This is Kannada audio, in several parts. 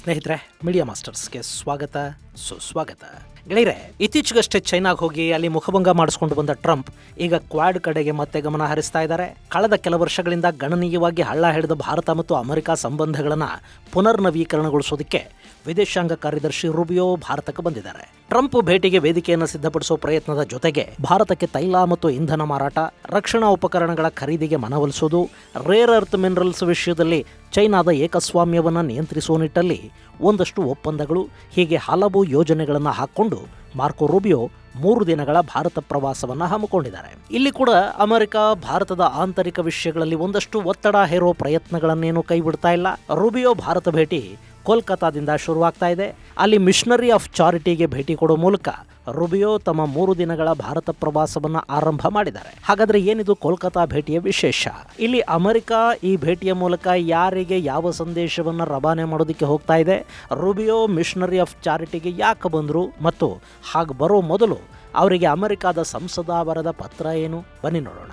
ಸ್ನೇಹಿತರೆ, ಮೀಡಿಯಾ ಮಾಸ್ಟರ್ಸ್ಗೆ ಸ್ವಾಗತ ಸುಸ್ವಾಗತ. ಗೆಳೆಯರೆ, ಇತ್ತೀಚೆಗಷ್ಟೇ ಚೈನಾಗೆ ಹೋಗಿ ಅಲ್ಲಿ ಮುಖಭಂಗ ಮಾಡಿಸ್ಕೊಂಡು ಬಂದ ಟ್ರಂಪ್ ಈಗ ಕ್ವಾಡ್ ಕಡೆಗೆ ಮತ್ತೆ ಗಮನ ಹರಿಸ್ತಾ ಇದ್ದಾರೆ. ಕಳೆದ ಕೆಲ ವರ್ಷಗಳಿಂದ ಗಣನೀಯವಾಗಿ ಹಳ್ಳ ಹಿಡಿದ ಭಾರತ ಮತ್ತು ಅಮೆರಿಕ ಸಂಬಂಧಗಳನ್ನು ಪುನರ್ನವೀಕರಣಗೊಳಿಸೋದಕ್ಕೆ ವಿದೇಶಾಂಗ ಕಾರ್ಯದರ್ಶಿ ರೂಬಿಯೋ ಭಾರತಕ್ಕೆ ಬಂದಿದ್ದಾರೆ. ಟ್ರಂಪ್ ಭೇಟಿಗೆ ವೇದಿಕೆಯನ್ನು ಸಿದ್ಧಪಡಿಸುವ ಪ್ರಯತ್ನದ ಜೊತೆಗೆ ಭಾರತಕ್ಕೆ ತೈಲ ಮತ್ತು ಇಂಧನ ಮಾರಾಟ, ರಕ್ಷಣಾ ಉಪಕರಣಗಳ ಖರೀದಿಗೆ ಮನವೊಲಿಸುವುದು, ರೇರ್ ಅರ್ತ್ ಮಿನರಲ್ಸ್ ವಿಷಯದಲ್ಲಿ ಚೈನಾದ ಏಕಸ್ವಾಮ್ಯವನ್ನು ನಿಯಂತ್ರಿಸುವ ನಿಟ್ಟಲ್ಲಿ ಒಂದಷ್ಟು ಒಪ್ಪಂದಗಳು, ಹೀಗೆ ಹಲವು ಯೋಜನೆಗಳನ್ನು ಹಾಕ್ಕೊಂಡು ಮಾರ್ಕೊ ರೂಬಿಯೋ 3 ದಿನಗಳ ಭಾರತ ಪ್ರವಾಸವನ್ನು ಹಮ್ಮಿಕೊಂಡಿದ್ದಾರೆ. ಇಲ್ಲಿ ಕೂಡ ಅಮೆರಿಕ ಭಾರತದ ಆಂತರಿಕ ವಿಷಯಗಳಲ್ಲಿ ಒಂದಷ್ಟು ಒತ್ತಡ ಹೇರುವ ಪ್ರಯತ್ನಗಳನ್ನೇನು ಕೈಬಿಡ್ತಾ ಇಲ್ಲ. ರೂಬಿಯೋ ಭಾರತ ಭೇಟಿ ಕೋಲ್ಕತಾದಿಂದ ಶುರುವಾಗ್ತಾ ಇದೆ. ಅಲ್ಲಿ ಮಿಷನರಿ ಆಫ್ ಚಾರಿಟಿಗೆ ಭೇಟಿ ಕೊಡೋ ಮೂಲಕ ರೂಬಿಯೋ ತಮ್ಮ 3 ದಿನಗಳ ಭಾರತ ಪ್ರವಾಸವನ್ನು ಆರಂಭ ಮಾಡಿದ್ದಾರೆ. ಹಾಗಾದ್ರೆ ಏನಿದು ಕೋಲ್ಕತಾ ಭೇಟಿಯ ವಿಶೇಷ? ಇಲ್ಲಿ ಅಮೆರಿಕ ಈ ಭೇಟಿಯ ಮೂಲಕ ಯಾರಿಗೆ ಯಾವ ಸಂದೇಶವನ್ನು ರವಾನೆ ಮಾಡೋದಕ್ಕೆ ಹೋಗ್ತಾ ಇದೆ, ರೂಬಿಯೋ ಮಿಷನರಿ ಆಫ್ ಚಾರಿಟಿಗೆ ಯಾಕೆ ಬಂದರು, ಮತ್ತು ಹಾಗೆ ಬರೋ ಮೊದಲು ಅವರಿಗೆ ಅಮೆರಿಕದ ಸಂಸದ ಬರೆದ ಪತ್ರ ಏನು, ಬನ್ನಿ ನೋಡೋಣ.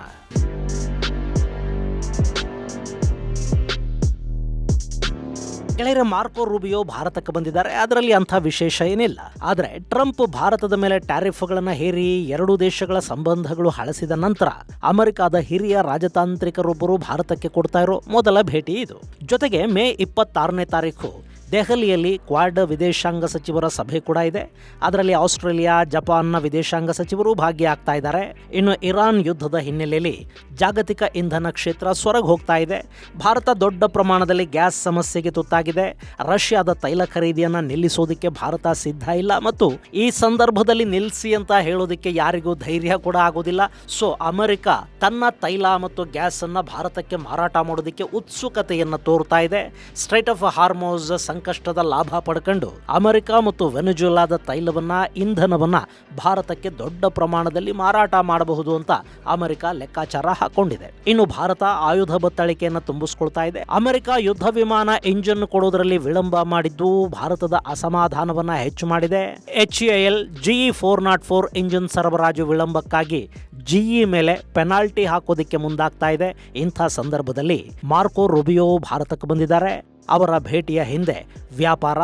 ಗೆಳೆಯರೆ, ಮಾರ್ಕೊ ರೂಬಿಯೋ ಭಾರತಕ್ಕೆ ಬಂದಿದ್ದಾರೆ. ಅದರಲ್ಲಿ ಅಂಥ ವಿಶೇಷ ಏನಿಲ್ಲ. ಆದರೆ ಟ್ರಂಪ್ ಭಾರತದ ಮೇಲೆ ಟ್ಯಾರಿಫ್ಗಳನ್ನು ಹೇರಿ 2 ದೇಶಗಳ ಸಂಬಂಧಗಳು ಹಳಸಿದ ನಂತರ ಅಮೆರಿಕದ ಹಿರಿಯ ರಾಜತಾಂತ್ರಿಕರೊಬ್ಬರು ಭಾರತಕ್ಕೆ ಕೊಡ್ತಾ ಇರೋ ಮೊದಲ ಭೇಟಿ ಇದು. ಜೊತೆಗೆ ಮೇ 26ನೇ ತಾರೀಕು ದೆಹಲಿಯಲ್ಲಿ ಕ್ವಾಡ್ ವಿದೇಶಾಂಗ ಸಚಿವರ ಸಭೆ ಕೂಡ ಇದೆ. ಅದರಲ್ಲಿ ಆಸ್ಟ್ರೇಲಿಯಾ, ಜಪಾನ್ನ ವಿದೇಶಾಂಗ ಸಚಿವರು ಭಾಗಿಯಾಗ್ತಾ ಇದ್ದಾರೆ. ಇನ್ನು ಇರಾನ್ ಯುದ್ಧದ ಹಿನ್ನೆಲೆಯಲ್ಲಿ ಜಾಗತಿಕ ಇಂಧನ ಕ್ಷೇತ್ರ ಸೊರಗಿ ಹೋಗ್ತಾ ಇದೆ. ಭಾರತ ದೊಡ್ಡ ಪ್ರಮಾಣದಲ್ಲಿ ಗ್ಯಾಸ್ ಸಮಸ್ಯೆಗೆ ತುತ್ತಾಗಿದೆ. ರಷ್ಯಾದ ತೈಲ ಖರೀದಿಯನ್ನು ನಿಲ್ಲಿಸೋದಕ್ಕೆ ಭಾರತ ಸಿದ್ಧ ಇಲ್ಲ, ಮತ್ತು ಈ ಸಂದರ್ಭದಲ್ಲಿ ನಿಲ್ಲಿಸಿ ಅಂತ ಹೇಳೋದಕ್ಕೆ ಯಾರಿಗೂ ಧೈರ್ಯ ಕೂಡ ಆಗೋದಿಲ್ಲ. ಸೊ ಅಮೆರಿಕ ತನ್ನ ತೈಲ ಮತ್ತು ಗ್ಯಾಸ್ ಅನ್ನ ಭಾರತಕ್ಕೆ ಮಾರಾಟ ಮಾಡೋದಕ್ಕೆ ಉತ್ಸುಕತೆಯನ್ನು ತೋರ್ತಾ ಇದೆ. ಸ್ಟ್ರೈಟ್ ಆಫ್ ಹಾರ್ಮೋಸ್ ಸಂಕಷ್ಟದ ಲಾಭ ಪಡ್ಕೊಂಡು ಅಮೆರಿಕ ಮತ್ತು ವೆನೆಜುವೆಲಾದ ತೈಲವನ್ನ, ಇಂಧನವನ್ನ ಭಾರತಕ್ಕೆ ದೊಡ್ಡ ಪ್ರಮಾಣದಲ್ಲಿ ಮಾರಾಟ ಮಾಡಬಹುದು ಅಂತ ಅಮೆರಿಕ ಲೆಕ್ಕಾಚಾರ ಹಾಕೊಂಡಿದೆ. ಇನ್ನು ಭಾರತ ಆಯುಧ ಬತ್ತಳಿಕೆಯನ್ನು ತುಂಬಿಸ್ಕೊಳ್ತಾ ಇದೆ. ಅಮೆರಿಕ ಯುದ್ಧ ವಿಮಾನ ಇಂಜಿನ್ ಕೊಡೋದ್ರಲ್ಲಿ ವಿಳಂಬ ಮಾಡಿದ್ದು ಭಾರತದ ಅಸಮಾಧಾನವನ್ನ ಹೆಚ್ಚು ಮಾಡಿದೆ. HAL GE404 ಇಂಜಿನ್ ಸರಬರಾಜು ವಿಳಂಬಕ್ಕಾಗಿ GE ಮೇಲೆ ಪೆನಾಲ್ಟಿ ಹಾಕೋದಕ್ಕೆ ಮುಂದಾಗ್ತಾ ಇದೆ. ಇಂಥ ಸಂದರ್ಭದಲ್ಲಿ ಮಾರ್ಕೊ ರೂಬಿಯೋ ಭಾರತಕ್ಕೆ ಬಂದಿದ್ದಾರೆ. ಅವರ ಭೇಟಿಯ ಹಿಂದೆ ವ್ಯಾಪಾರ,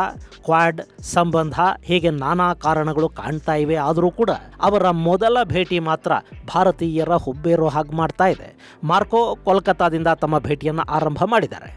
ಕ್ವಾಡ್ ಸಂಬಂಧ, ಹೀಗೆ ನಾನಾ ಕಾರಣಗಳು ಕಾಣ್ತಾ ಇವೆ. ಆದರೂ ಕೂಡ ಅವರ ಮೊದಲ ಭೇಟಿ ಮಾತ್ರ ಭಾರತೀಯರ ಹುಬ್ಬೇರೋ ಹಾಗೆ ಮಾಡ್ತಾ ಇದೆ. ಮಾರ್ಕೊ ಕೋಲ್ಕತಾದಿಂದ ತಮ್ಮ ಭೇಟಿಯನ್ನು ಆರಂಭ ಮಾಡಿದ್ದಾರೆ.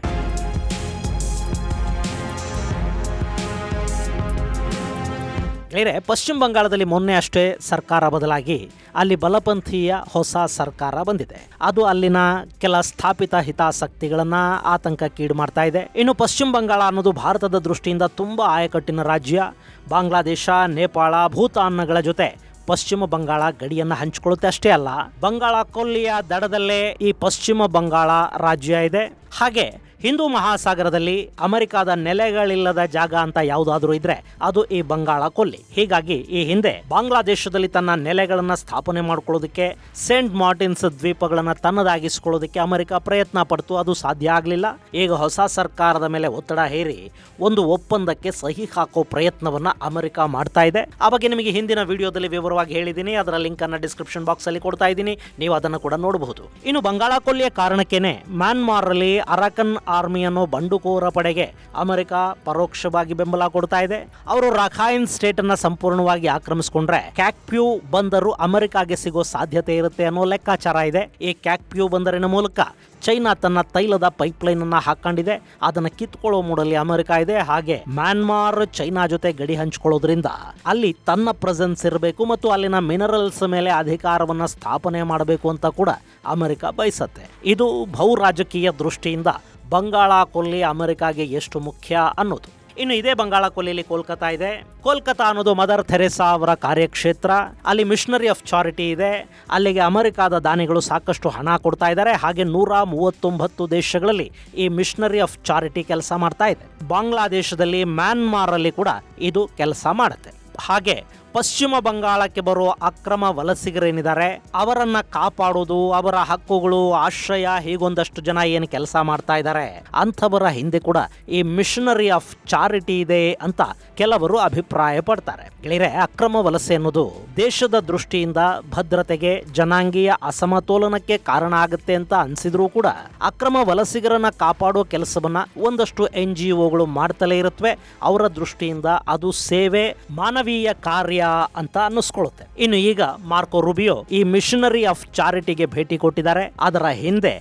ಪಶ್ಚಿಮ ಬಂಗಾಳದಲ್ಲಿ ಮೊನ್ನೆ ಅಷ್ಟೇ ಸರ್ಕಾರ ಬದಲಾಗಿ ಅಲ್ಲಿ ಬಲಪಂಥೀಯ ಹೊಸ ಸರ್ಕಾರ ಬಂದಿದೆ. ಅದು ಅಲ್ಲಿನ ಕೆಲ ಸ್ಥಾಪಿತ ಹಿತಾಸಕ್ತಿಗಳನ್ನ ಆತಂಕಕ್ಕೀಡು ಮಾಡ್ತಾ ಇದೆ. ಇನ್ನು ಪಶ್ಚಿಮ ಬಂಗಾಳ ಅನ್ನೋದು ಭಾರತದ ದೃಷ್ಟಿಯಿಂದ ತುಂಬಾ ಆಯಕಟ್ಟಿನ ರಾಜ್ಯ. ಬಾಂಗ್ಲಾದೇಶ, ನೇಪಾಳ, ಭೂತಾನ್ಗಳ ಜೊತೆ ಪಶ್ಚಿಮ ಬಂಗಾಳ ಗಡಿಯನ್ನು ಹಂಚಿಕೊಳ್ಳುತ್ತೆ. ಅಷ್ಟೇ ಅಲ್ಲ, ಬಂಗಾಳ ಕೊಲ್ಲಿಯ ದಡದಲ್ಲೇ ಈ ಪಶ್ಚಿಮ ಬಂಗಾಳ ರಾಜ್ಯ ಇದೆ. ಹಾಗೆ ಹಿಂದೂ ಮಹಾಸಾಗರದಲ್ಲಿ ಅಮೆರಿಕದ ನೆಲೆಗಳಿಲ್ಲದ ಜಾಗ ಅಂತ ಯಾವುದಾದ್ರೂ ಇದ್ರೆ ಅದು ಈ ಬಂಗಾಳ ಕೊಲ್ಲಿ. ಹೀಗಾಗಿ ಈ ಹಿಂದೆ ಬಾಂಗ್ಲಾದೇಶದಲ್ಲಿ ತನ್ನ ನೆಲೆಗಳನ್ನು ಸ್ಥಾಪನೆ ಮಾಡ್ಕೊಳ್ಳೋದಕ್ಕೆ, ಸೇಂಟ್ ಮಾರ್ಟಿನ್ಸ್ ದ್ವೀಪಗಳನ್ನು ತನ್ನದಾಗಿಸಿಕೊಳ್ಳೋದಕ್ಕೆ ಅಮೆರಿಕ ಪ್ರಯತ್ನ ಪಡ್ತು. ಅದು ಸಾಧ್ಯ ಆಗಲಿಲ್ಲ. ಈಗ ಹೊಸ ಸರ್ಕಾರದ ಮೇಲೆ ಒತ್ತಡ ಹೇರಿ ಒಂದು ಒಪ್ಪಂದಕ್ಕೆ ಸಹಿ ಹಾಕೋ ಪ್ರಯತ್ನವನ್ನ ಅಮೆರಿಕ ಮಾಡ್ತಾ ಇದೆ. ಆ ಬಗ್ಗೆ ನಿಮಗೆ ಹಿಂದಿನ ವಿಡಿಯೋದಲ್ಲಿ ವಿವರವಾಗಿ ಹೇಳಿದ್ದೀನಿ. ಅದರ ಲಿಂಕ್ ಅನ್ನ ಡಿಸ್ಕ್ರಿಪ್ಷನ್ ಬಾಕ್ಸ್ ಅಲ್ಲಿ ಕೊಡ್ತಾ ಇದ್ದೀನಿ, ನೀವು ಅದನ್ನು ಕೂಡ ನೋಡಬಹುದು. ಇನ್ನು ಬಂಗಾಳ ಕೊಲ್ಲಿಯ ಕಾರಣಕ್ಕೇನೆ ಮ್ಯಾನ್ಮಾರ್ ಅಲ್ಲಿ ಅರಕನ್ ಆರ್ಮಿ ಅನ್ನೋ ಬಂಡುಕೋರ ಪಡೆಗೆ ಅಮೆರಿಕ ಪರೋಕ್ಷವಾಗಿ ಬೆಂಬಲ ಕೊಡ್ತಾ ಇದೆ. ಅವರು ರಖೈನ್ ಸ್ಟೇಟ್ ಅನ್ನ ಸಂಪೂರ್ಣವಾಗಿ ಆಕ್ರಮಿಸಿಕೊಂಡ್ರೆ ಕ್ಯಾಕ್ಪ್ಯೂ ಬಂದರು ಅಮೆರಿಕಾಗೆ ಸಿಗೋ ಸಾಧ್ಯತೆ ಇರುತ್ತೆ ಅನ್ನೋ ಲೆಕ್ಕಾಚಾರ ಇದೆ. ಈ ಕ್ಯಾಕ್ಪ್ಯೂ ಬಂದರಿನ ಮೂಲಕ ಚೈನಾ ತನ್ನ ತೈಲದ ಪೈಪ್ಲೈನ್ ಅನ್ನ ಹಾಕೊಂಡಿದೆ. ಅದನ್ನ ಕಿತ್ಕೊಳ್ಳೋ ಮೂಡಲ್ಲಿ ಅಮೆರಿಕ ಇದೆ. ಹಾಗೆ ಮ್ಯಾನ್ಮಾರ್ ಚೈನಾ ಜೊತೆ ಗಡಿ ಹಂಚಿಕೊಳ್ಳೋದ್ರಿಂದ ಅಲ್ಲಿ ತನ್ನ ಪ್ರೆಸೆನ್ಸ್ ಇರಬೇಕು ಮತ್ತು ಅಲ್ಲಿನ ಮಿನರಲ್ಸ್ ಮೇಲೆ ಅಧಿಕಾರವನ್ನ ಸ್ಥಾಪನೆ ಮಾಡಬೇಕು ಅಂತ ಕೂಡ ಅಮೆರಿಕ ಬಯಸುತ್ತೆ. ಇದು ಭೂ ರಾಜಕೀಯ ದೃಷ್ಟಿಯಿಂದ ಬಂಗಾಳ ಕೊಲ್ಲಿ ಅಮೆರಿಕಾಗೆ ಎಷ್ಟು ಮುಖ್ಯ ಅನ್ನೋದು. ಇನ್ನು ಇದೇ ಬಂಗಾಳ ಕೊಲ್ಲಿಯಲ್ಲಿ ಕೋಲ್ಕತಾ ಇದೆ. ಕೋಲ್ಕತಾ ಅನ್ನೋದು ಮದರ್ ಥೆರೇಸಾ ಅವರ ಕಾರ್ಯಕ್ಷೇತ್ರ. ಅಲ್ಲಿ ಮಿಷನರಿ ಆಫ್ ಚಾರಿಟಿ ಇದೆ. ಅಲ್ಲಿಗೆ ಅಮೆರಿಕಾದ ದಾನಿಗಳು ಸಾಕಷ್ಟು ಹಣ ಕೊಡ್ತಾ ಇದ್ದಾರೆ. ಹಾಗೆ 139 ದೇಶಗಳಲ್ಲಿ ಈ ಮಿಷನರಿ ಆಫ್ ಚಾರಿಟಿ ಕೆಲಸ ಮಾಡ್ತಾ ಇದೆ. ಬಾಂಗ್ಲಾದೇಶದಲ್ಲಿ, ಮ್ಯಾನ್ಮಾರ್ ಅಲ್ಲಿ ಕೂಡ ಇದು ಕೆಲಸ ಮಾಡುತ್ತೆ. ಹಾಗೆ ಪಶ್ಚಿಮ ಬಂಗಾಳಕ್ಕೆ ಬರೋ ಅಕ್ರಮ ವಲಸಿಗರೇನಿದ್ದಾರೆ ಅವರನ್ನ ಕಾಪಾಡೋದು, ಅವರ ಹಕ್ಕುಗಳು, ಆಶ್ರಯ, ಹೀಗೊಂದಷ್ಟು ಜನ ಏನು ಕೆಲಸ ಮಾಡ್ತಾ ಇದ್ದಾರೆ ಅಂಥವರ ಹಿಂದೆ ಕೂಡ ಈ ಮಿಷನರಿ ಆಫ್ ಚಾರಿಟಿ ಇದೆ ಅಂತ ಕೆಲವರು ಅಭಿಪ್ರಾಯ ಪಡ್ತಾರೆ. ಗೆಳೆಯರೆ, ಅಕ್ರಮ ವಲಸೆ ಅನ್ನೋದು ದೇಶದ ದೃಷ್ಟಿಯಿಂದ ಭದ್ರತೆಗೆ, ಜನಾಂಗೀಯ ಅಸಮತೋಲನಕ್ಕೆ ಕಾರಣ ಆಗುತ್ತೆ ಅಂತ ಅನ್ಸಿದ್ರೂ ಕೂಡ ಅಕ್ರಮ ವಲಸಿಗರನ್ನ ಕಾಪಾಡೋ ಕೆಲಸವನ್ನ ಒಂದಷ್ಟು NGOಗಳು ಮಾಡ್ತಲೇ ಇರುತ್ತವೆ. ಅವರ ದೃಷ್ಟಿಯಿಂದ ಅದು ಸೇವೆ, ಮಾನವೀಯ ಕಾರ್ಯ ಅಂತ ಅನ್ನಿಸ್ಕೊಳ್ಳುತ್ತೆ. ಇನ್ನು ಈಗ ಮಾರ್ಕೊ ರೂಬಿಯೋ ಈ ಮಿಷನರಿ ಆಫ್ ಚಾರಿಟಿಗೆ ಭೇಟಿ ಕೊಟ್ಟಿದ್ದಾರೆ. ಅದರ ಹಿಂದೆ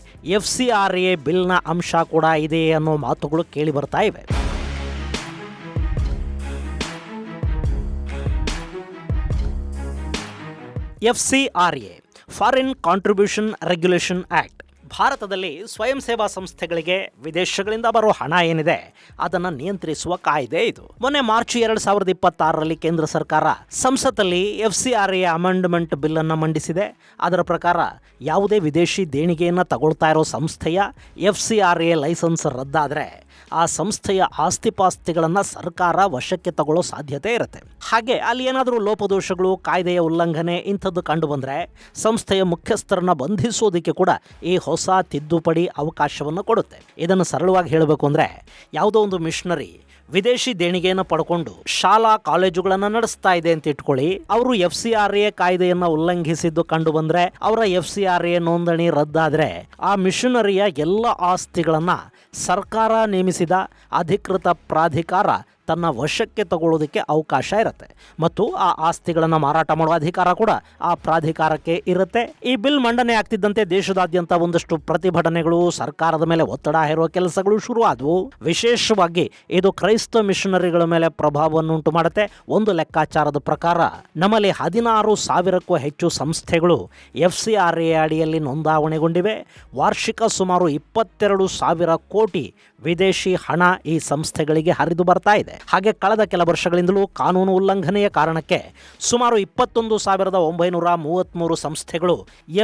FCRA ಬಿಲ್ನ ಅಂಶ ಕೂಡ ಇದೆ ಅನ್ನೋ ಮಾತುಗಳು ಕೇಳಿ ಬರ್ತಾ ಇವೆ. FCRA foreign contribution regulation act ಭಾರತದಲ್ಲಿ ಸ್ವಯಂ ಸೇವಾ ಸಂಸ್ಥೆಗಳಿಗೆ ವಿದೇಶಗಳಿಂದ ಬರೋ ಹಣ ಏನಿದೆ ಅದನ್ನು ನಿಯಂತ್ರಿಸುವ ಕಾಯ್ದೆ ಇದು. ಮೊನ್ನೆ ಮಾರ್ಚ್ 2026ರಲ್ಲಿ ಕೇಂದ್ರ ಸರ್ಕಾರ ಸಂಸತ್ತಲ್ಲಿ FCRA ಅಮೆಂಡ್ಮೆಂಟ್ ಬಿಲ್ ಅನ್ನು ಮಂಡಿಸಿದೆ. ಅದರ ಪ್ರಕಾರ ಯಾವುದೇ ವಿದೇಶಿ ದೇಣಿಗೆಯನ್ನು ತಗೊಳ್ತಾ ಇರೋ ಸಂಸ್ಥೆಯ FCRA ಲೈಸೆನ್ಸ್ ರದ್ದಾದರೆ ಆ ಸಂಸ್ಥೆಯ ಆಸ್ತಿಪಾಸ್ತಿಗಳನ್ನು ಸರ್ಕಾರ ವಶಕ್ಕೆ ತಗೊಳ್ಳೋ ಸಾಧ್ಯತೆ ಇರುತ್ತೆ. ಹಾಗೆ ಅಲ್ಲಿ ಏನಾದರೂ ಲೋಪದೋಷಗಳು, ಕಾಯ್ದೆಯ ಉಲ್ಲಂಘನೆ ಇಂಥದ್ದು ಕಂಡು ಬಂದರೆ ಸಂಸ್ಥೆಯ ಮುಖ್ಯಸ್ಥರನ್ನ ಬಂಧಿಸೋದಕ್ಕೆ ಕೂಡ ಈ ಹೊಸ ತಿದ್ದುಪಡಿ ಅವಕಾಶವನ್ನು ಕೊಡುತ್ತೆ. ಇದನ್ನು ಸರಳವಾಗಿ ಹೇಳಬೇಕು ಅಂದರೆ, ಯಾವುದೋ ಒಂದು ಮಿಷನರಿ ವಿದೇಶಿ ದೇಣಿಗೆಯನ್ನು ಪಡ್ಕೊಂಡು ಶಾಲಾ ಕಾಲೇಜುಗಳನ್ನು ನಡೆಸ್ತಾ ಇದೆ ಅಂತ ಇಟ್ಕೊಳ್ಳಿ. ಅವರು FCRA ಕಾಯ್ದೆಯನ್ನು ಉಲ್ಲಂಘಿಸಿದ್ದು ಕಂಡು ಬಂದ್ರೆ, ಅವರ FCRA ನೋಂದಣಿ ರದ್ದಾದ್ರೆ ಆ ಮಿಷನರಿಯ ಎಲ್ಲ ಆಸ್ತಿಗಳನ್ನ ಸರ್ಕಾರ ನೇಮಿಸಿದ ಅಧಿಕೃತ ಪ್ರಾಧಿಕಾರ ತನ್ನ ವಶಕ್ಕೆ ತಗೊಳ್ಳೋದಕ್ಕೆ ಅವಕಾಶ ಇರುತ್ತೆ ಮತ್ತು ಆ ಆಸ್ತಿಗಳನ್ನು ಮಾರಾಟ ಮಾಡುವ ಅಧಿಕಾರ ಕೂಡ ಆ ಪ್ರಾಧಿಕಾರಕ್ಕೆ ಇರುತ್ತೆ. ಈ ಬಿಲ್ ಮಂಡನೆ ಆಗ್ತಿದ್ದಂತೆ ದೇಶದಾದ್ಯಂತ ಒಂದಷ್ಟು ಪ್ರತಿಭಟನೆಗಳು, ಸರ್ಕಾರದ ಮೇಲೆ ಒತ್ತಡ ಹೇರುವ ಕೆಲಸಗಳು ಶುರು ಆದವು. ವಿಶೇಷವಾಗಿ ಇದು ಕ್ರೈಸ್ತ ಮಿಷನರಿಗಳ ಮೇಲೆ ಪ್ರಭಾವವನ್ನುಂಟು ಮಾಡುತ್ತೆ. ಒಂದು ಲೆಕ್ಕಾಚಾರದ ಪ್ರಕಾರ ನಮ್ಮಲ್ಲಿ 16,000ಕ್ಕೂ ಹೆಚ್ಚು ಸಂಸ್ಥೆಗಳು FCRA ಅಡಿಯಲ್ಲಿ ನೋಂದಾವಣೆಗೊಂಡಿವೆ. ವಾರ್ಷಿಕ ಸುಮಾರು 22,000 ಕೋಟಿ ವಿದೇಶಿ ಹಣ ಈ ಸಂಸ್ಥೆಗಳಿಗೆ ಹರಿದು ಬರ್ತಾ ಇದೆ. ಹಾಗೆ ಕಳೆದ ಕೆಲ ವರ್ಷಗಳಿಂದಲೂ ಕಾನೂನು ಉಲ್ಲಂಘನೆಯ ಕಾರಣಕ್ಕೆ ಸುಮಾರು 21,933 ಸಂಸ್ಥೆಗಳು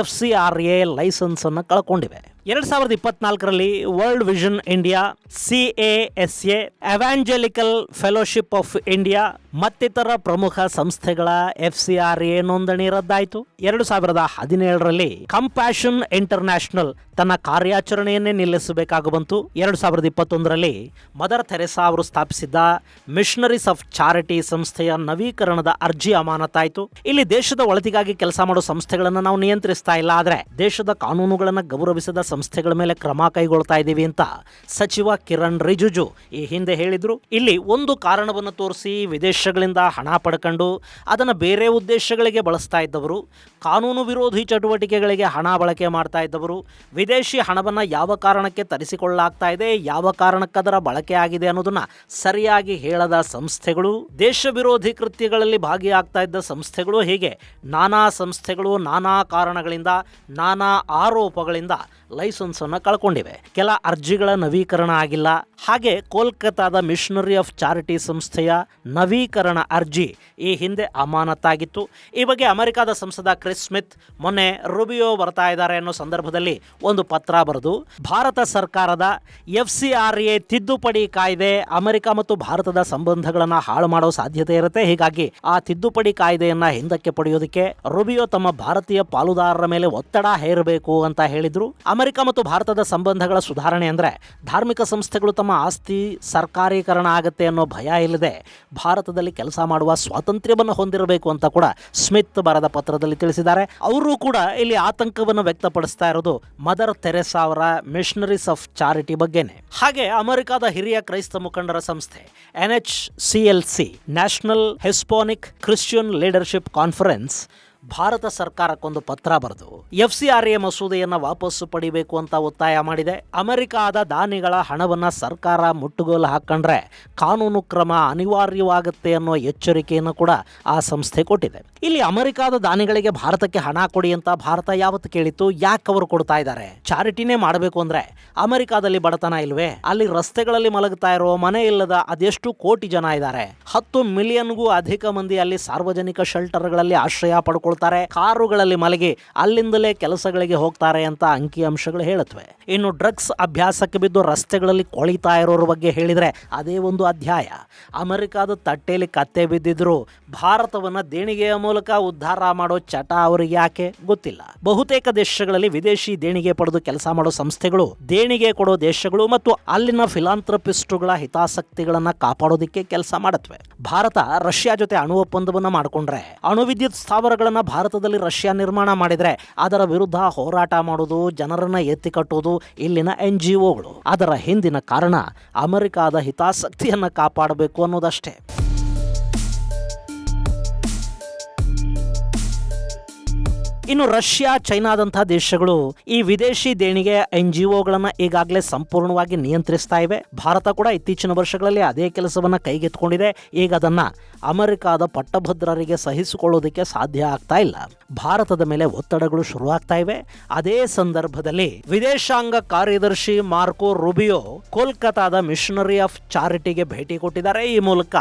FCRA ಲೈಸೆನ್ಸ್ ಅನ್ನು ಕಳ್ಕೊಂಡಿವೆ. 2024ರಲ್ಲಿ World Vision India, CASA, Evangelical Fellowship of India ಮತ್ತಿತರ ಪ್ರಮುಖ ಸಂಸ್ಥೆಗಳ FCRA ನೋಂದಣಿ ರದ್ದಾಯಿತು. 2017ರಲ್ಲಿ ಕಂಪ್ಯಾಷನ್ ಇಂಟರ್ನ್ಯಾಷನಲ್ ತನ್ನ ಕಾರ್ಯಾಚರಣೆಯನ್ನೇ ನಿಲ್ಲಿಸಬೇಕಾಗಿ ಬಂತು. 2021ರಲ್ಲಿ ಮದರ್ ಥೆರೆಸಾ ಅವರು ಸ್ಥಾಪಿಸಿದ್ದ ಮಿಷನರೀಸ್ ಆಫ್ ಚಾರಿಟಿ ಸಂಸ್ಥೆಯ ನವೀಕರಣದ ಅರ್ಜಿ ಅಮಾನತಾಯಿತು. ಇಲ್ಲಿ ದೇಶದ ಒಳಿತಿಗಾಗಿ ಕೆಲಸ ಮಾಡೋ ಸಂಸ್ಥೆಗಳನ್ನು ನಾವು ನಿಯಂತ್ರಿಸ್ತಾ ಇಲ್ಲ, ಆದರೆ ದೇಶದ ಕಾನೂನುಗಳನ್ನು ಗೌರವಿಸದ ಸಂಸ್ಥೆಗಳ ಮೇಲೆ ಕ್ರಮ ಕೈಗೊಳ್ತಾ ಇದ್ದೀವಿ ಅಂತ ಸಚಿವ ಕಿರಣ್ ರಿಜಿಜು ಈ ಹಿಂದೆ ಹೇಳಿದ್ರು. ಇಲ್ಲಿ ಒಂದು ಕಾರಣವನ್ನು ತೋರಿಸಿ ವಿದೇಶಗಳಿಂದ ಹಣ ಪಡ್ಕೊಂಡು ಅದನ್ನು ಬೇರೆ ಉದ್ದೇಶಗಳಿಗೆ ಬಳಸ್ತಾ ಇದ್ದವರು, ಕಾನೂನು ವಿರೋಧಿ ಚಟುವಟಿಕೆಗಳಿಗೆ ಹಣ ಬಳಕೆ ಮಾಡ್ತಾ ಇದ್ದವರು, ವಿದೇಶಿ ಹಣವನ್ನು ಯಾವ ಕಾರಣಕ್ಕೆ ತರಿಸಿಕೊಳ್ಳಲಾಗ್ತಾ ಇದೆ, ಯಾವ ಕಾರಣಕ್ಕದರ ಬಳಕೆ ಆಗಿದೆ ಅನ್ನೋದನ್ನ ಸರಿಯಾಗಿ ಹೇಳದ ಸಂಸ್ಥೆಗಳು, ದೇಶ ವಿರೋಧಿ ಕೃತ್ಯಗಳಲ್ಲಿ ಭಾಗಿಯಾಗ್ತಾ ಇದ್ದ ಸಂಸ್ಥೆಗಳು, ಹೀಗೆ ನಾನಾ ಸಂಸ್ಥೆಗಳು ನಾನಾ ಕಾರಣಗಳಿಂದ, ನಾನಾ ಆರೋಪಗಳಿಂದ ಲೈಸೆನ್ಸ್ ಅನ್ನು ಕಳ್ಕೊಂಡಿವೆ. ಕೆಲ ಅರ್ಜಿಗಳ ನವೀಕರಣ ಆಗಿಲ್ಲ. ಹಾಗೆ ಕೋಲ್ಕತ್ತಾದ ಮಿಷನರಿ ಆಫ್ ಚಾರಿಟಿ ಸಂಸ್ಥೆಯ ನವೀಕರಣ ಅರ್ಜಿ ಈ ಹಿಂದೆ ಅಮಾನತಾಗಿತ್ತು. ಈ ಬಗ್ಗೆ ಅಮೆರಿಕದ ಸಂಸದ ಕ್ರಿಸ್ ಸ್ಮಿತ್ ಮೊನ್ನೆ ರೂಬಿಯೋ ಬರ್ತಾ ಇದ್ದಾರೆ ಅನ್ನೋ ಸಂದರ್ಭದಲ್ಲಿ ಒಂದು ಪತ್ರ ಬರೆದು ಭಾರತ ಸರ್ಕಾರದ FCRA ತಿದ್ದುಪಡಿ ಕಾಯ್ದೆ ಅಮೆರಿಕ ಮತ್ತು ಭಾರತದ ಸಂಬಂಧಗಳನ್ನು ಹಾಳು ಮಾಡೋ ಸಾಧ್ಯತೆ ಇರುತ್ತೆ, ಹೀಗಾಗಿ ಆ ತಿದ್ದುಪಡಿ ಕಾಯ್ದೆಯನ್ನ ಹಿಂದಕ್ಕೆ ಪಡೆಯೋದಕ್ಕೆ ರೂಬಿಯೋ ತಮ್ಮ ಭಾರತೀಯ ಪಾಲುದಾರರ ಮೇಲೆ ಒತ್ತಡ ಹೇರಬೇಕು ಅಂತ ಹೇಳಿದ್ರು. ಅಮೆರಿಕ ಮತ್ತು ಭಾರತದ ಸಂಬಂಧಗಳ ಸುಧಾರಣೆ ಅಂದ್ರೆ ಧಾರ್ಮಿಕ ಸಂಸ್ಥೆಗಳು ತಮ್ಮ ಆಸ್ತಿ ಸರ್ಕಾರೀಕರಣ ಆಗುತ್ತೆ ಅನ್ನೋ ಭಯ ಇಲ್ಲದೆ ಭಾರತದಲ್ಲಿ ಕೆಲಸ ಮಾಡುವ ಸ್ವಾತಂತ್ರ್ಯವನ್ನು ಹೊಂದಿರಬೇಕು ಅಂತ ಕೂಡ ಸ್ಮಿತ್ ಬರೆದ ಪತ್ರದಲ್ಲಿ ತಿಳಿಸಿದ್ದಾರೆ. ಅವರು ಕೂಡ ಇಲ್ಲಿ ಆತಂಕವನ್ನು ವ್ಯಕ್ತಪಡಿಸ್ತಾ ಇರೋದು ಮದರ್ ಥೆರೆಸಾ ಅವರ ಮಿಷನರೀಸ್ ಆಫ್ ಚಾರಿಟಿ ಬಗ್ಗೆನೆ. ಹಾಗೆ ಅಮೆರಿಕದ ಹಿರಿಯ ಕ್ರೈಸ್ತ ಮುಖಂಡರ ಸಂಸ್ಥೆ NHCLC National Hispanic Christian Leadership Conference Bharat ಸರ್ಕಾರಕ್ಕೊಂದು ಪತ್ರ ಬರೆದು FCRA ಮಸೂದೆಯನ್ನು ವಾಪಸ್ಸು ಪಡಿಬೇಕು ಅಂತ ಒತ್ತಾಯ ಮಾಡಿದೆ. ಅಮೆರಿಕಾದ ದಾನಿಗಳ ಹಣವನ್ನ ಸರ್ಕಾರ ಮುಟ್ಟುಗೋಲು ಹಾಕೊಂಡ್ರೆ ಕಾನೂನು ಕ್ರಮ ಅನಿವಾರ್ಯವಾಗುತ್ತೆ ಅನ್ನೋ ಎಚ್ಚರಿಕೆಯನ್ನು ಕೂಡ ಆ ಸಂಸ್ಥೆ ಕೊಟ್ಟಿದೆ. ಇಲ್ಲಿ ಅಮೆರಿಕಾದ ದಾನಿಗಳಿಗೆ ಭಾರತಕ್ಕೆ ಹಣ ಕೊಡಿ ಅಂತ ಭಾರತ ಯಾವತ್ತು ಕೇಳಿತ್ತು? ಯಾಕೆ ಅವರು ಕೊಡ್ತಾ ಇದ್ದಾರೆ? ಚಾರಿಟಿನೇ ಮಾಡಬೇಕು ಅಂದ್ರೆ ಅಮೆರಿಕಾದಲ್ಲಿ ಬಡತನ ಇಲ್ವೇ? ಅಲ್ಲಿ ರಸ್ತೆಗಳಲ್ಲಿ ಮಲಗ್ತಾ ಇರೋ ಮನೆ ಇಲ್ಲದ ಅದೆಷ್ಟು ಕೋಟಿ ಜನ ಇದ್ದಾರೆ. 10 ಮಿಲಿಯನ್ಗೂ ಅಧಿಕ ಮಂದಿ ಅಲ್ಲಿ ಸಾರ್ವಜನಿಕ ಶೆಲ್ಟರ್ಗಳಲ್ಲಿ ಆಶ್ರಯ ಪಡ್ಕೊಳ್ಳೋ ಮಾಡ್ಕೊಳ್ತಾರೆ, ಕಾರುಗಳಲ್ಲಿ ಮಲಗಿ ಅಲ್ಲಿಂದಲೇ ಕೆಲಸಗಳಿಗೆ ಹೋಗ್ತಾರೆ ಅಂತ ಅಂಕಿಅಂಶಗಳು ಹೇಳುತ್ತವೆ. ಇನ್ನು ಡ್ರಗ್ಸ್ ಅಭ್ಯಾಸಕ್ಕೆ ಬಿದ್ದು ರಸ್ತೆಗಳಲ್ಲಿ ಕೊಳಿತಾ ಇರೋರ ಬಗ್ಗೆ ಹೇಳಿದ್ರೆ ಅದೇ ಒಂದು ಅಧ್ಯಾಯ. ಅಮೆರಿಕಾದ ತಟ್ಟೆಯಲ್ಲಿ ಕತ್ತೆ ಬಿದ್ದಿದ್ರು ಭಾರತವನ್ನ ದೇಣಿಗೆಯ ಮೂಲಕ ಉದ್ಧಾರ ಮಾಡೋ ಚಟ ಅವರಿಗೆ ಯಾಕೆ ಗೊತ್ತಿಲ್ಲ. ಬಹುತೇಕ ದೇಶಗಳಲ್ಲಿ ವಿದೇಶಿ ದೇಣಿಗೆ ಪಡೆದು ಕೆಲಸ ಮಾಡೋ ಸಂಸ್ಥೆಗಳು, ದೇಣಿಗೆ ಕೊಡೋ ದೇಶಗಳು ಮತ್ತು ಅಲ್ಲಿನ ಫಿಲಾಂಥ್ರಪಿಸ್ಟುಗಳ ಹಿತಾಸಕ್ತಿಗಳನ್ನ ಕಾಪಾಡೋದಿಕ್ಕೆ ಕೆಲಸ ಮಾಡುತ್ತವೆ. ಭಾರತ ರಷ್ಯಾ ಜೊತೆ ಅಣು ಒಪ್ಪಂದವನ್ನ ಮಾಡಿಕೊಂಡ್ರೆ, ಅಣು ವಿದ್ಯುತ್ ಸ್ಥಾವರಗಳನ್ನ ಭಾರತದಲ್ಲಿ ರಷ್ಯಾ ನಿರ್ಮಾಣ ಮಾಡಿದ್ರೆ ಅದರ ವಿರುದ್ಧ ಹೋರಾಟ ಮಾಡೋದು, ಜನರನ್ನ ಎತ್ತಿ ಕಟ್ಟುವುದು ಇಲ್ಲಿನ NGOಗಳು. ಅದರ ಹಿಂದಿನ ಕಾರಣ ಅಮೆರಿಕಾದ ಹಿತಾಸಕ್ತಿಯನ್ನ ಕಾಪಾಡಬೇಕು ಅನ್ನೋದಷ್ಟೇ. ಇನ್ನು ರಷ್ಯಾ, ಚೈನಾದಂತಹ ದೇಶಗಳು ಈ ವಿದೇಶಿ ದೇಣಿಗೆ NGOಗಳನ್ನ ಈಗಾಗಲೇ ಸಂಪೂರ್ಣವಾಗಿ ನಿಯಂತ್ರಿಸ್ತಾ ಇವೆ. ಭಾರತ ಕೂಡ ಇತ್ತೀಚಿನ ವರ್ಷಗಳಲ್ಲಿ ಅದೇ ಕೆಲಸವನ್ನ ಕೈಗೆತ್ತಿಕೊಂಡಿದೆ. ಈಗ ಅದನ್ನ ಅಮೆರಿಕಾದ ಪಟ್ಟಭದ್ರರಿಗೆ ಸಹಿಸಿಕೊಳ್ಳೋದಕ್ಕೆ ಸಾಧ್ಯ ಆಗ್ತಾ ಇಲ್ಲ. ಭಾರತದ ಮೇಲೆ ಒತ್ತಡಗಳು ಶುರುವಾಗ್ತಾ ಇವೆ. ಅದೇ ಸಂದರ್ಭದಲ್ಲಿ ವಿದೇಶಾಂಗ ಕಾರ್ಯದರ್ಶಿ ಮಾರ್ಕೋ ರೂಬಿಯೋ ಕೋಲ್ಕತಾದ ಮಿಷನರಿ ಆಫ್ ಚಾರಿಟಿಗೆ ಭೇಟಿ ಕೊಟ್ಟಿದ್ದಾರೆ. ಈ ಮೂಲಕ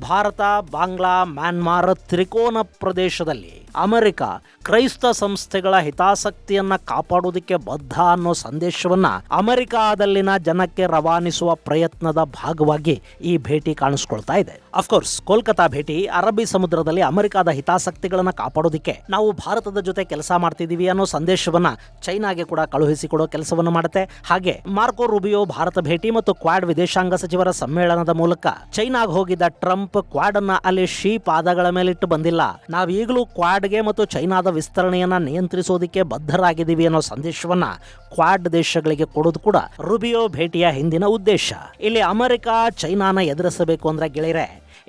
ಭಾರತ, ಬಾಂಗ್ಲಾ, ಮ್ಯಾನ್ಮಾರ್ ತ್ರಿಕೋನ ಪ್ರದೇಶದಲ್ಲಿ ಅಮೆರಿಕ ಕ್ರೈಸ್ತ ಸಂಸ್ಥೆಗಳ ಹಿತಾಸಕ್ತಿಯನ್ನ ಕಾಪಾಡುವುದಕ್ಕೆ ಬದ್ಧ ಅನ್ನೋ ಸಂದೇಶವನ್ನ ಅಮೆರಿಕಾದಲ್ಲಿನ ಜನಕ್ಕೆ ರವಾನಿಸುವ ಪ್ರಯತ್ನದ ಭಾಗವಾಗಿ ಈ ಭೇಟಿ ಕಾಣಿಸ್ಕೊಳ್ತಾ ಇದೆ. ಅಫ್ಕೋರ್ಸ್ ಕೋಲ್ಕತಾ ಭೇಟಿ ಅರಬ್ಬಿ ಸಮುದ್ರದಲ್ಲಿ ಅಮೆರಿಕಾದ ಹಿತಾಸಕ್ತಿಗಳನ್ನ ಕಾಪಾಡೋದಿಕ್ಕೆ ನಾವು ಭಾರತದ ಜೊತೆ ಕೆಲಸ ಮಾಡ್ತಿದೀವಿ ಅನ್ನೋ ಸಂದೇಶವನ್ನ ಚೈನಾಗೆ ಕೂಡ ಕಳುಹಿಸಿಕೊಡೋ ಕೆಲಸವನ್ನ ಮಾಡುತ್ತೆ. ಹಾಗೆ ಮಾರ್ಕೋ ರೂಬಿಯೋ ಭಾರತ ಭೇಟಿ ಮತ್ತು ಕ್ವಾಡ್ ವಿದೇಶಾಂಗ ಸಚಿವರ ಸಮ್ಮೇಳನದ ಮೂಲಕ ಚೈನಾಗ್ ಹೋಗಿದ್ದ ಟ್ರಂಪ್ ಕ್ವಾಡ್ ಅನ್ನ ಅಲ್ಲಿ ಪಾದಗಳ ಮೇಲಿಟ್ಟು ಬಂದಿಲ್ಲ, ನಾವೀಗಲೂ ಕ್ವಾಡ್ಗೆ ಮತ್ತು ಚೈನಾದ ವಿಸ್ತರಣೆಯನ್ನ ನಿಯಂತ್ರಿಸೋದಕ್ಕೆ ಬದ್ಧರಾಗಿದ್ದೀವಿ ಅನ್ನೋ ಸಂದೇಶವನ್ನ ಕ್ವಾಡ್ ದೇಶಗಳಿಗೆ ಕೊಡೋದು ಕೂಡ ರೂಬಿಯೋ ಭೇಟಿಯ ಹಿಂದಿನ ಉದ್ದೇಶ. ಇಲ್ಲಿ ಅಮೆರಿಕ ಚೈನಾನ ಎದುರಿಸಬೇಕು ಅಂದ್ರೆ ಗೆಳೆಯರೆ,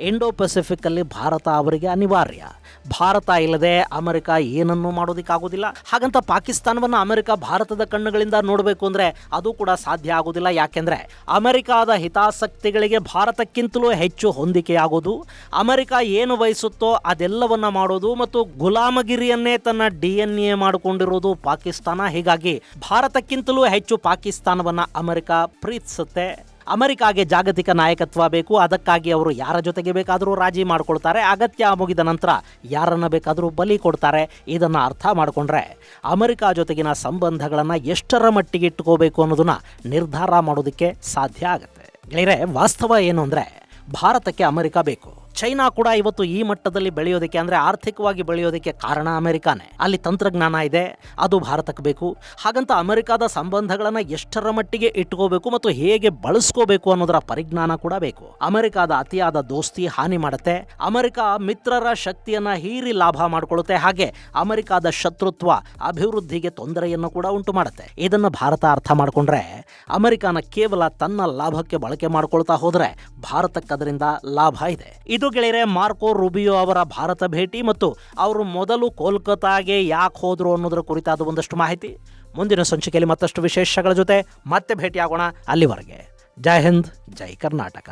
ಇಂಡೋ ಪೆಸಿಫಿಕ್ ಅಲ್ಲಿ ಭಾರತ ಅವರಿಗೆ ಅನಿವಾರ್ಯ. ಭಾರತ ಇಲ್ಲದೆ ಅಮೆರಿಕ ಏನನ್ನೂ ಮಾಡೋದಿಕ್ಕಾಗೋದಿಲ್ಲ. ಹಾಗಂತ ಪಾಕಿಸ್ತಾನವನ್ನ ಅಮೆರಿಕ ಭಾರತದ ಕಣ್ಣುಗಳಿಂದ ನೋಡಬೇಕು ಅಂದ್ರೆ ಅದು ಕೂಡ ಸಾಧ್ಯ ಆಗೋದಿಲ್ಲ. ಯಾಕೆಂದ್ರೆ ಅಮೆರಿಕಾದ ಹಿತಾಸಕ್ತಿಗಳಿಗೆ ಭಾರತಕ್ಕಿಂತಲೂ ಹೆಚ್ಚು ಹೊಂದಿಕೆಯಾಗೋದು, ಅಮೆರಿಕ ಏನು ಬಯಸುತ್ತೋ ಅದೆಲ್ಲವನ್ನ ಮಾಡೋದು ಮತ್ತು ಗುಲಾಮಗಿರಿಯನ್ನೇ ತನ್ನ DNA ಮಾಡಿಕೊಂಡಿರೋದು ಪಾಕಿಸ್ತಾನ. ಹೀಗಾಗಿ ಭಾರತಕ್ಕಿಂತಲೂ ಹೆಚ್ಚು ಪಾಕಿಸ್ತಾನವನ್ನ ಅಮೆರಿಕ ಪ್ರೀತಿಸುತ್ತೆ. ಅಮೆರಿಕಾಗೆ ಜಾಗತಿಕ ನಾಯಕತ್ವ ಬೇಕು. ಅದಕ್ಕಾಗಿ ಅವರು ಯಾರ ಜೊತೆಗೆ ಬೇಕಾದರೂ ರಾಜಿ ಮಾಡ್ಕೊಳ್ತಾರೆ. ಅಗತ್ಯ ಮುಗಿದ ನಂತರ ಯಾರನ್ನ ಬೇಕಾದರೂ ಬಲಿ ಕೊಡ್ತಾರೆ. ಇದನ್ನ ಅರ್ಥ ಮಾಡಿಕೊಂಡ್ರೆ ಅಮೆರಿಕ ಜೊತೆಗಿನ ಸಂಬಂಧಗಳನ್ನ ಎಷ್ಟರ ಮಟ್ಟಿಗೆ ಇಟ್ಕೋಬೇಕು ಅನ್ನೋದನ್ನ ನಿರ್ಧಾರ ಮಾಡೋದಕ್ಕೆ ಸಾಧ್ಯ ಆಗುತ್ತೆ. ಗೆಳೆಯರೆ, ವಾಸ್ತವ ಏನು ಅಂದ್ರೆ ಭಾರತಕ್ಕೆ ಅಮೆರಿಕ ಬೇಕು. ಚೈನಾ ಕೂಡ ಇವತ್ತು ಈ ಮಟ್ಟದಲ್ಲಿ ಬೆಳೆಯೋದಕ್ಕೆ ಅಂದ್ರೆ ಆರ್ಥಿಕವಾಗಿ ಬೆಳೆಯೋದಕ್ಕೆ ಕಾರಣ ಅಮೆರಿಕಾನೇ. ಅಲ್ಲಿ ತಂತ್ರಜ್ಞಾನ ಇದೆ, ಅದು ಭಾರತಕ್ಕೆ ಬೇಕು. ಹಾಗಂತ ಅಮೆರಿಕಾದ ಸಂಬಂಧಗಳನ್ನ ಎಷ್ಟರ ಮಟ್ಟಿಗೆ ಇಟ್ಕೋಬೇಕು ಮತ್ತು ಹೇಗೆ ಬಳಸ್ಕೋಬೇಕು ಅನ್ನೋದರ ಪರಿಜ್ಞಾನ ಕೂಡ ಬೇಕು. ಅಮೆರಿಕಾದ ಅತಿಯಾದ ದೋಸ್ತಿ ಹಾನಿ ಮಾಡುತ್ತೆ. ಅಮೆರಿಕ ಮಿತ್ರರ ಶಕ್ತಿಯನ್ನ ಹೀರಿ ಲಾಭ ಮಾಡಿಕೊಳ್ಳುತ್ತೆ. ಹಾಗೆ ಅಮೆರಿಕಾದ ಶತ್ರುತ್ವ ಅಭಿವೃದ್ಧಿಗೆ ತೊಂದರೆಯನ್ನು ಕೂಡ ಉಂಟು ಮಾಡುತ್ತೆ. ಇದನ್ನ ಭಾರತ ಅರ್ಥ ಮಾಡಿಕೊಂಡ್ರೆ ಅಮೆರಿಕಾನ ಕೇವಲ ತನ್ನ ಲಾಭಕ್ಕೆ ಬಳಕೆ ಮಾಡ್ಕೊಳ್ತಾ ಹೋದ್ರೆ ಭಾರತಕ್ಕೆ ಅದರಿಂದ ಲಾಭ ಇದೆ. ಇದು ಗೆಳೆಯರೆ ಮಾರ್ಕೋ ರೂಬಿಯೋ ಅವರ ಭಾರತ ಭೇಟಿ ಮತ್ತು ಅವರು ಮೊದಲು ಕೋಲ್ಕತಾಗೆ ಯಾಕೆ ಹೋದ್ರು ಅನ್ನೋದರ ಕುರಿತಾದ ಒಂದಷ್ಟು ಮಾಹಿತಿ. ಮುಂದಿನ ಸಂಚಿಕೆಯಲ್ಲಿ ಮತ್ತಷ್ಟು ವಿಶೇಷಗಳ ಜೊತೆ ಮತ್ತೆ ಭೇಟಿಯಾಗೋಣ. ಅಲ್ಲಿವರೆಗೆ ಜೈ ಹಿಂದ್, ಜೈ ಕರ್ನಾಟಕ.